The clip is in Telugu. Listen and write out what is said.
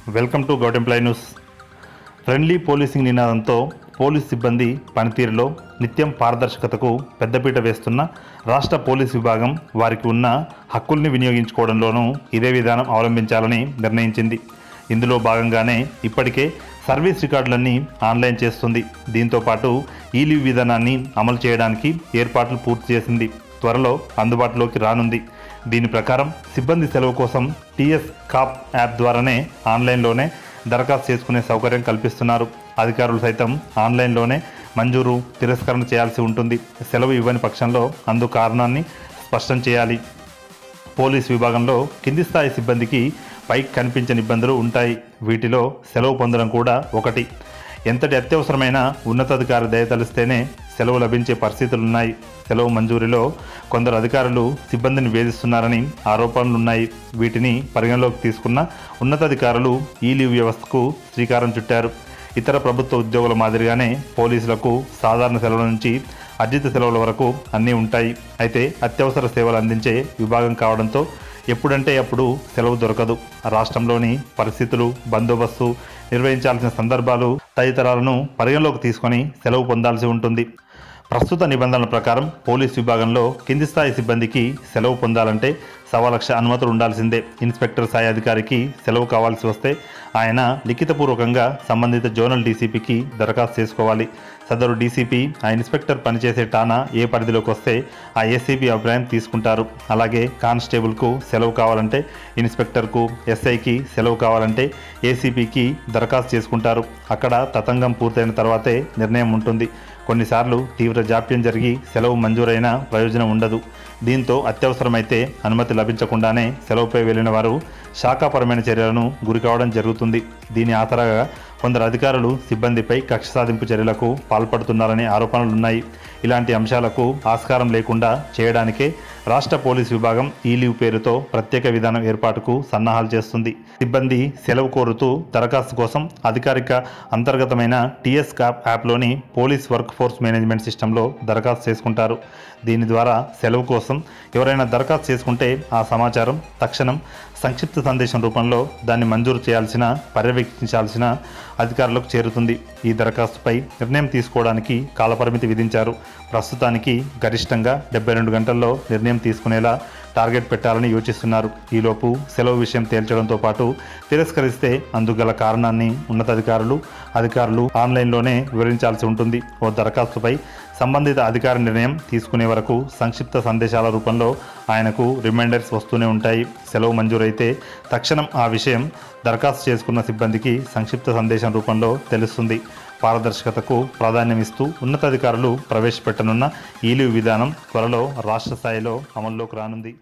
Welcome to govt employ news. Friendly policing నినాదంతో పోలీస్ సిబ్బంది పనితీరులో నిత్యం పారదర్శకతకు పెద్దపీట వేస్తున్న రాష్ట్ర పోలీస్ విభాగం వారికి ఉన్న హక్కుల్ని వినియోగించుకోవడంలోనూ ఇదే విధానం అవలంబించాలని నిర్ణయించింది. ఇందులో భాగంగానే ఇప్పటికే సర్వీస్ రికార్డులన్నీ ఆన్లైన్ చేస్తుంది. దీంతోపాటు ఈ లీవ్ విధానాన్ని అమలు చేయడానికి ఏర్పాట్లు పూర్తి చేసింది. త్వరలో అందుబాటులోకి రానుంది. దీని ప్రకారం సిబ్బంది సెలవు కోసం టీఎస్ కాప్ యాప్ ద్వారానే ఆన్లైన్లోనే దరఖాస్తు చేసుకునే సౌకర్యం కల్పిస్తున్నారు. అధికారులు సైతం ఆన్లైన్లోనే మంజూరు తిరస్కరణ చేయాల్సి ఉంటుంది. సెలవు ఇవ్వని పక్షంలో అందు కారణాన్ని స్పష్టం చేయాలి. పోలీస్ విభాగంలో కింది స్థాయి సిబ్బందికి పైకి కనిపించని ఇబ్బందులు ఉంటాయి. వీటిలో సెలవు పొందడం కూడా ఒకటి. ఎంతటి అత్యవసరమైన ఉన్నతాధికారి దయతలిస్తేనే సెలవు లభించే పరిస్థితులున్నాయి. సెలవు మంజూరీలో కొందరు అధికారులు సిబ్బందిని వేధిస్తున్నారని ఆరోపణలున్నాయి. వీటిని పరిగణలోకి తీసుకున్న ఉన్నతాధికారులు ఈ లీవ్ వ్యవస్థకు శ్రీకారం చుట్టారు. ఇతర ప్రభుత్వ ఉద్యోగుల మాదిరిగానే పోలీసులకు సాధారణ సెలవుల నుంచి అర్జిత సెలవుల వరకు అన్నీ ఉంటాయి. అయితే అత్యవసర సేవలు అందించే విభాగం కావడంతో ఎప్పుడంటే అప్పుడు సెలవు దొరకదు. రాష్ట్రంలోని పరిస్థితులు, బందోబస్తు, నిర్వహించాల్సిన సందర్భాలు తదితరాలను పరిగణలోకి తీసుకొని సెలవు పొందాల్సి ఉంటుంది. ప్రస్తుత నిబంధనల ప్రకారం పోలీస్ విభాగంలో కింది స్థాయి సిబ్బందికి సెలవు పొందాలంటే 1,00,000 అనుమతులు ఉండాల్సిందే. ఇన్స్పెక్టర్ స్థాయి అధికారికి సెలవు కావాల్సి వస్తే ఆయన లిఖితపూర్వకంగా సంబంధిత జోనల్ డీసీపీకి దరఖాస్తు చేసుకోవాలి. సదరు డీసీపీ ఆ ఇన్స్పెక్టర్ పనిచేసే ఠాణా ఏ పరిధిలోకి వస్తే ఆ ఏసీపీ అభిప్రాయం తీసుకుంటారు. అలాగే కానిస్టేబుల్కు సెలవు కావాలంటే ఇన్స్పెక్టర్కు, ఎస్ఐకి సెలవు కావాలంటే ఏసీపీకి దరఖాస్తు చేసుకుంటారు. అక్కడ తతంగం పూర్తయిన తర్వాతే నిర్ణయం ఉంటుంది. కొన్నిసార్లు తీవ్ర జాప్యం జరిగి సెలవు మంజూరైన ప్రయోజనం ఉండదు. దీంతో అత్యవసరమైతే అనుమతి లభించకుండానే సెలవుపై వెళ్లిన వారు శాఖాపరమైన చర్యలను గురికావడం జరుగుతుంది. దీని ఆసరాగా కొందరు అధికారులు సిబ్బందిపై కక్ష సాధింపు చర్యలకు పాల్పడుతున్నారనే ఆరోపణలున్నాయి. ఇలాంటి అంశాలకు ఆస్కారం లేకుండా చేయడానికే రాష్ట్ర పోలీస్ విభాగం ఈ లీవ్ పేరుతో ప్రత్యేక విధానం ఏర్పాటుకు సన్నాహాలు చేస్తుంది. సిబ్బంది సెలవు కోరుతూ దరఖాస్తు కోసం అధికారిక అంతర్గతమైన టీఎస్ కాప్ యాప్లోని పోలీస్ వర్క్ ఫోర్స్ మేనేజ్మెంట్ సిస్టంలో దరఖాస్తు చేసుకుంటారు. దీని ద్వారా సెలవు కోసం ఎవరైనా దరఖాస్తు చేసుకుంటే ఆ సమాచారం తక్షణం సంక్షిప్త సందేశం రూపంలో దాన్ని మంజూరు చేయాల్సిన, పర్యవేక్షించాల్సిన అధికారులకు చేరుతుంది. ఈ దరఖాస్తుపై నిర్ణయం తీసుకోవడానికి కాలపరిమితి విధించారు. ప్రస్తుతానికి గరిష్టంగా 72 గంటల్లో నిర్ణయం తీసుకునేలా టార్గెట్ పెట్టాలని యోచిస్తున్నారు. ఈలోపు సెలవు విషయం తేల్చడంతో పాటు తిరస్కరిస్తే అందుగల కారణాన్ని అధికారులు ఆన్లైన్లోనే వివరించాల్సి ఉంటుంది. ఓ దరఖాస్తుపై సంబంధిత అధికారి నిర్ణయం తీసుకునే వరకు సంక్షిప్త సందేశాల రూపంలో ఆయనకు రిమైండర్స్ వస్తూనే ఉంటాయి. సెలవు మంజూరైతే తక్షణం ఆ విషయం దరఖాస్తు చేసుకున్న సిబ్బందికి సంక్షిప్త సందేశం రూపంలో తెలుస్తుంది. పారదర్శకతకు ప్రాధాన్యమిస్తూ ఉన్నతాధికారులు ప్రవేశపెట్టనున్న ఈ లీవ్ విధానం త్వరలో రాష్ట్ర స్థాయిలో అమల్లోకి రానుంది.